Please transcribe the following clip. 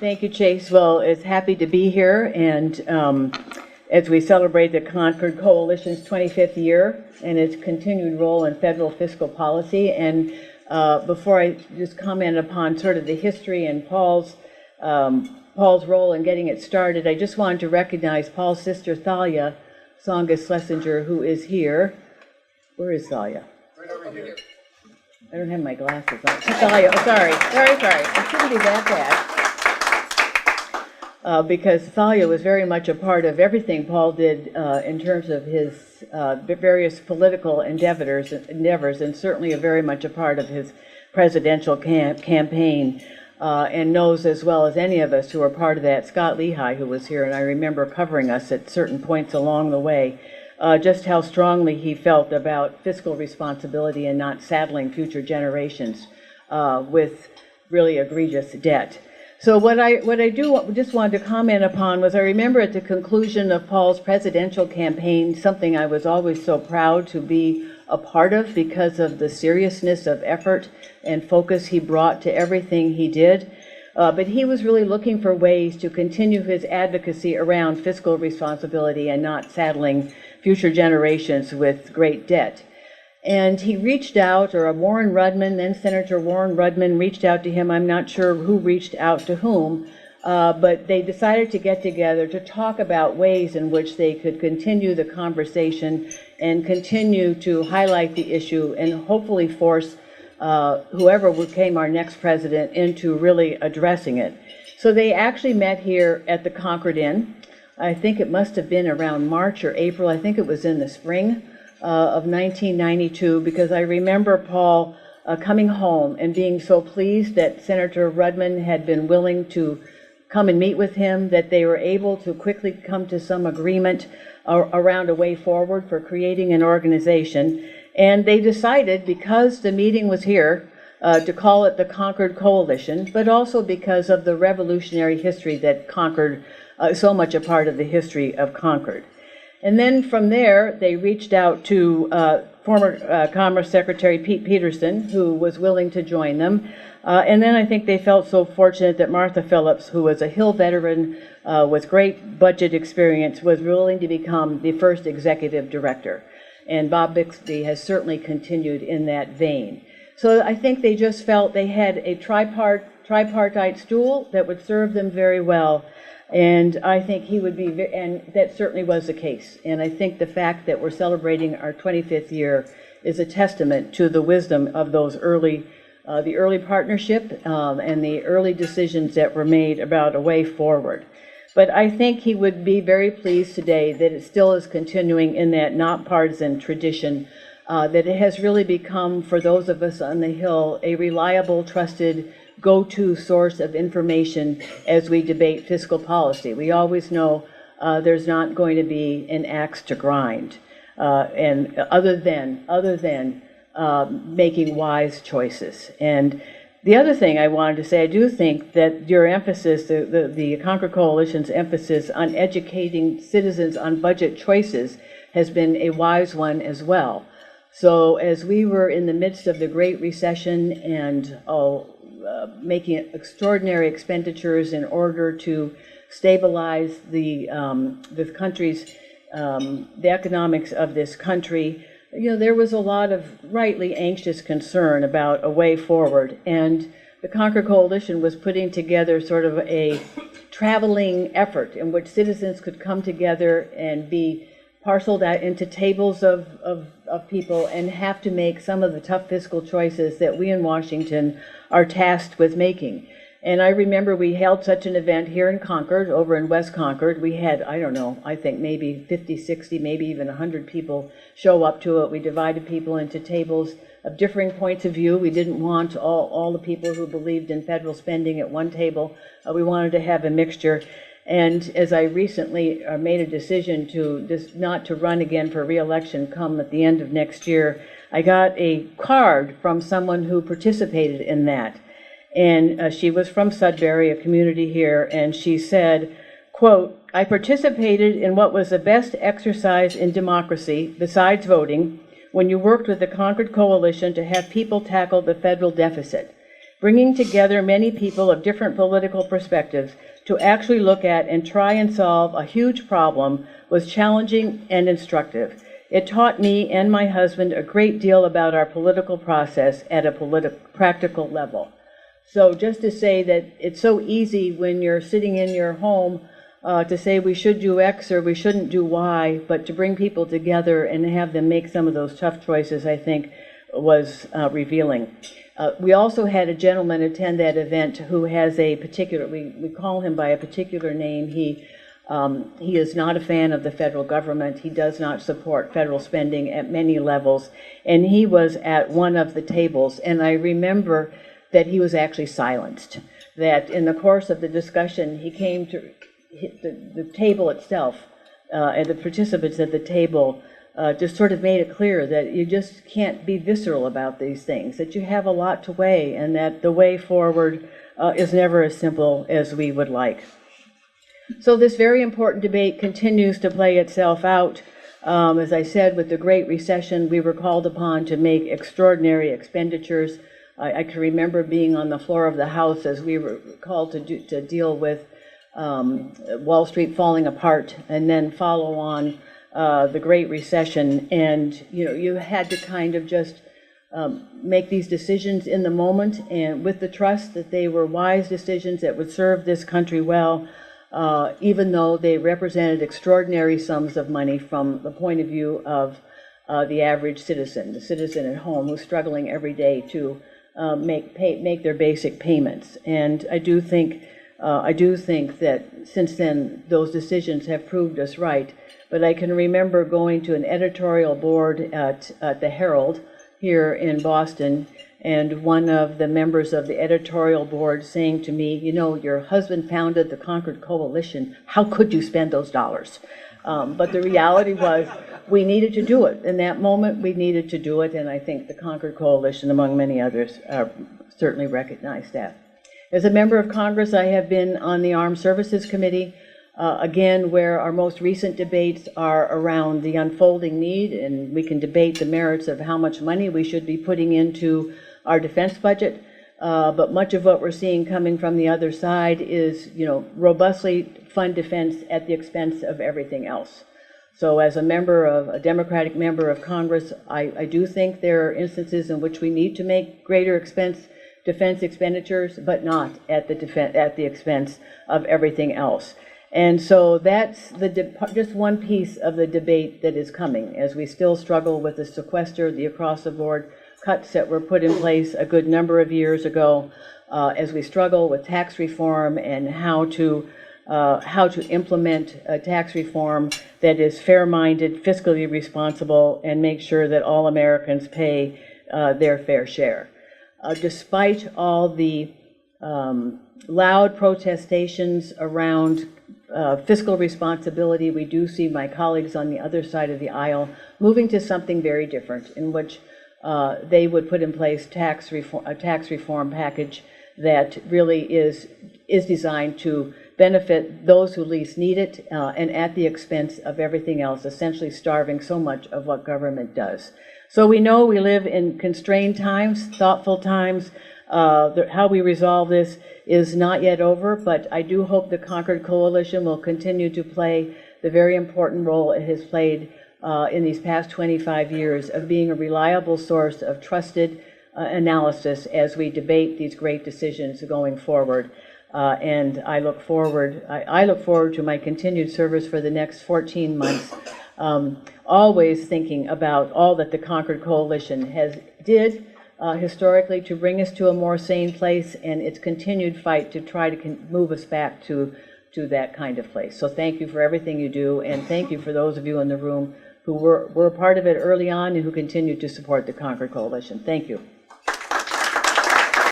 Thank you, Chase. Well, it's happy to be here, and as we celebrate the Concord Coalition's 25th year and its continued role in federal fiscal policy. And before I just comment upon sort of the history and Paul's role in getting it started, I just wanted to recognize Paul's sister Thalia Tsongas Schlesinger, who is here. Where is Thalia? Right over here. I don't have my glasses on. Thalia, oh, sorry. It shouldn't be that bad. Because Thalia was very much a part of everything Paul did in terms of his various political endeavors, and certainly very much a part of his presidential campaign, and knows as well as any of us who were part of that, Scott Lehigh, who was here, and I remember covering us at certain points along the way, just how strongly he felt about fiscal responsibility and not saddling future generations with really egregious debt. So what I just wanted to comment upon was I remember at the conclusion of Paul's presidential campaign, something I was always so proud to be a part of because of the seriousness of effort and focus he brought to everything he did. But he was really looking for ways to continue his advocacy around fiscal responsibility and not saddling future generations with great debt. And he reached out, or Warren Rudman, then Senator Warren Rudman reached out to him. I'm not sure who reached out to whom, but they decided to get together to talk about ways in which they could continue the conversation and continue to highlight the issue and hopefully force whoever became our next president into really addressing it. So they actually met here at the Concord Inn. I think it must have been around March or April. I think it was in the spring of 1992, because I remember Paul coming home and being so pleased that Senator Rudman had been willing to come and meet with him, that they were able to quickly come to some agreement around a way forward for creating an organization. And they decided, because the meeting was here, to call it the Concord Coalition, but also because of the revolutionary history that Concord, so much a part of the history of Concord. And then from there, they reached out to former Commerce Secretary Pete Peterson, who was willing to join them. And then I think they felt so fortunate that Martha Phillips, who was a Hill veteran with great budget experience, was willing to become the first executive director. And Bob Bixby has certainly continued in that vein. So I think they just felt they had a tripartite stool that would serve them very well. And I think he would be, and that certainly was the case. And I think the fact that we're celebrating our 25th year is a testament to the wisdom of those the early partnership and the early decisions that were made about a way forward. But I think he would be very pleased today that it still is continuing in that not partisan tradition, that it has really become, for those of us on the Hill, a reliable, trusted, go-to source of information as we debate fiscal policy. We always know there's not going to be an axe to grind, and other than making wise choices. And the other thing I wanted to say, I do think that your emphasis, the Concord Coalition's emphasis on educating citizens on budget choices has been a wise one as well. So as we were in the midst of the Great Recession and making extraordinary expenditures in order to stabilize the country's the economics of this country, there was a lot of rightly anxious concern about a way forward. And the Concord Coalition was putting together sort of a traveling effort in which citizens could come together and be parceled out into tables of people and have to make some of the tough fiscal choices that we in Washington are tasked with making. And I remember we held such an event here in Concord, over in West Concord. We had, I don't know, I think maybe 50, 60, maybe even 100 people show up to it. We divided people into tables of differing points of view. We didn't want all the people who believed in federal spending at one table. We wanted to have a mixture. And as I recently made a decision not to run again for re-election come at the end of next year, I got a card from someone who participated in that. And she was from Sudbury, a community here, and she said, quote, "I participated in what was the best exercise in democracy, besides voting, when you worked with the Concord Coalition to have people tackle the federal deficit. Bringing together many people of different political perspectives to actually look at and try and solve a huge problem was challenging and instructive. It taught me and my husband a great deal about our political process at a practical level. So just to say that it's so easy when you're sitting in your home to say we should do X or we shouldn't do Y, but to bring people together and have them make some of those tough choices, I think, was revealing. We also had a gentleman attend that event who has a particular, we call him by a particular name. He is not a fan of the federal government. He does not support federal spending at many levels. And he was at one of the tables, and I remember that he was actually silenced. That in the course of the discussion, he came to the table itself, and the participants at the table just sort of made it clear that you just can't be visceral about these things, that you have a lot to weigh, and that the way forward is never as simple as we would like. So this very important debate continues to play itself out. As I said, with the Great Recession, we were called upon to make extraordinary expenditures. I can remember being on the floor of the House as we were called to deal with Wall Street falling apart and then follow on the Great Recession, and you had to kind of just make these decisions in the moment, and with the trust that they were wise decisions that would serve this country well, even though they represented extraordinary sums of money from the point of view of the average citizen, the citizen at home who's struggling every day to make their basic payments. And I do think that since then those decisions have proved us right. But I can remember going to an editorial board at the Herald here in Boston, and one of the members of the editorial board saying to me, your husband founded the Concord Coalition. How could you spend those dollars? But the reality was we needed to do it. In that moment, we needed to do it, and I think the Concord Coalition, among many others, certainly recognized that. As a member of Congress, I have been on the Armed Services Committee, again, where our most recent debates are around the unfolding need, and we can debate the merits of how much money we should be putting into our defense budget. But much of what we're seeing coming from the other side is, robustly fund defense at the expense of everything else. So as a Democratic member of Congress, I do think there are instances in which we need to make greater defense expenditures, but not at the expense of everything else. And so that's just one piece of the debate that is coming, as we still struggle with the sequester, the across-the-board cuts that were put in place a good number of years ago, as we struggle with tax reform and how to implement a tax reform that is fair-minded, fiscally responsible, and make sure that all Americans pay their fair share. Despite all the loud protestations around fiscal responsibility, we do see my colleagues on the other side of the aisle moving to something very different, in which they would put in place a tax reform package that really is designed to benefit those who least need it, and at the expense of everything else, essentially starving so much of what government does. So we know we live in constrained times, thoughtful times. How we resolve this is not yet over, but I do hope the Concord Coalition will continue to play the very important role it has played in these past 25 years of being a reliable source of trusted analysis as we debate these great decisions going forward. And I look forward to my continued service for the next 14 months, always thinking about all that the Concord Coalition did historically to bring us to a more sane place, and its continued fight to try to move us back to that kind of place. So thank you for everything you do, and thank you for those of you in the room who were a part of it early on and who continue to support the Concord Coalition. Thank you.